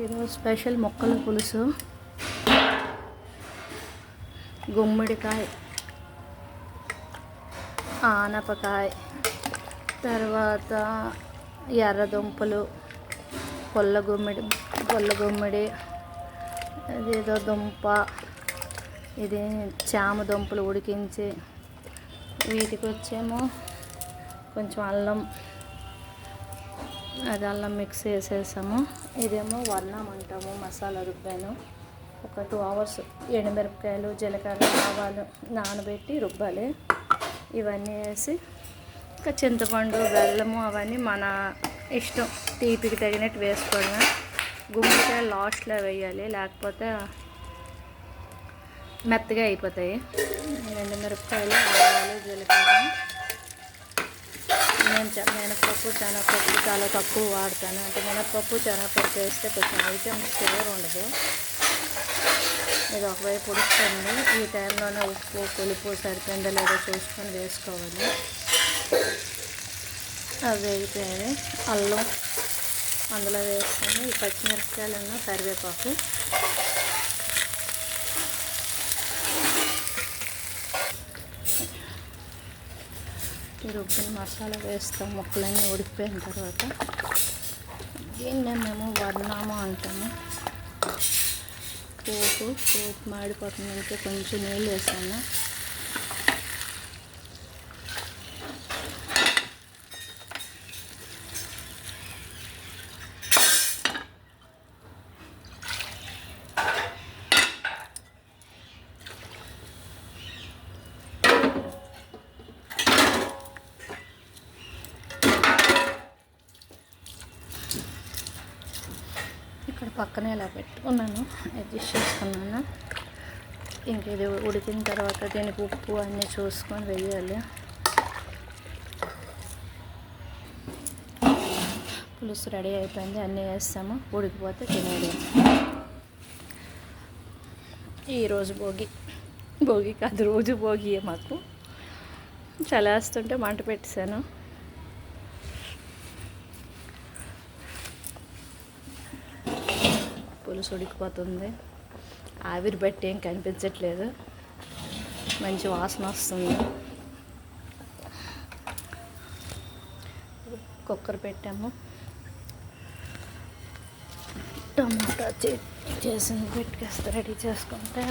ఈరోజు స్పెషల్ మొక్కల పులుసు, గుమ్మడికాయ, ఆనపకాయ, తర్వాత ఎర్రదుంపలు, పొల్లగుమ్మిడి, అదేదో దుంప, ఇది చామ దుంపలు ఉడికించి, వీటికి వచ్చేమో కొంచెం అల్లం, అది అల్లం మిక్స్ చేసేసాము. ఇదేమో వర్ణం అంటాము, మసాలా రుబ్బాను. ఒక 2 hours ఎండుమిరపకాయలు, జీలకర్ర, ఆవాలు నానబెట్టి రుబ్బాలి. ఇవన్నీ వేసి ఇంకా చింతపండు, బెల్లము అవన్నీ మన ఇష్టం, తీపికి తగినట్టు వేసుకోవడమే. గుమ్మడికాయలు లాస్ట్లో వేయాలి, లేకపోతే మెత్తగా అయిపోతాయి. ఎండుమిరపకాయలు, ఆవాలు, జీలకర్ర. నేను మినపప్పు, శనగపప్పు చాలా తక్కువ వాడతాను. అంటే మినపప్పు, శనగపప్పు వేస్తే కొంచెం ఐటమ్స్ ఫ్లేవర్ ఉండదు. ఇది ఒకవైపు ఉడుకుతుంది. ఈ టైంలోనే ఉప్పు, పులుపు సరిపోయిందో లేదో చూసుకొని వేసుకోవాలి. అవి వేగిపోయాయి. అల్లం అందులో వేస్తాను. ఈ పచ్చిమిరపకాయలను, కరివేపాకు, ఈ రుబ్బిన మసాలా వేస్తాం. ముక్కలన్నీ ఉడికిపోయిన తర్వాత దీన్ని మేము వర్ణాము అంటాము. పోపు మాడిపోతుంది, ఇంకా కొంచెం నీళ్ళు వేసాను. ఇక్కడ పక్కనే ఇలా పెట్టుకున్నాను, అడ్జస్ట్ చేసుకున్నాను. ఇంక ఇది ఉడికిన తర్వాత దీనికి ఉప్పు అన్నీ చూసుకొని వేయాలి. పులుసు రెడీ అయిపోయింది, అన్నీ వేస్తాము. ఉడికిపోతే తినేది. ఈరోజు భోగి కాదు, రోజు భోగియే మాకు. చలేస్తుంటే మంట పెట్టేశాను. పులుసు ఉడికిపోతుంది. ఆవిరి బట్టి ఏం కనిపించట్లేదు, మంచి వాసన వస్తుంది. కుక్కర్ పెట్టాము. టమాటా చేసింది పెట్టుకేస్తే రెడీ చేసుకుంటే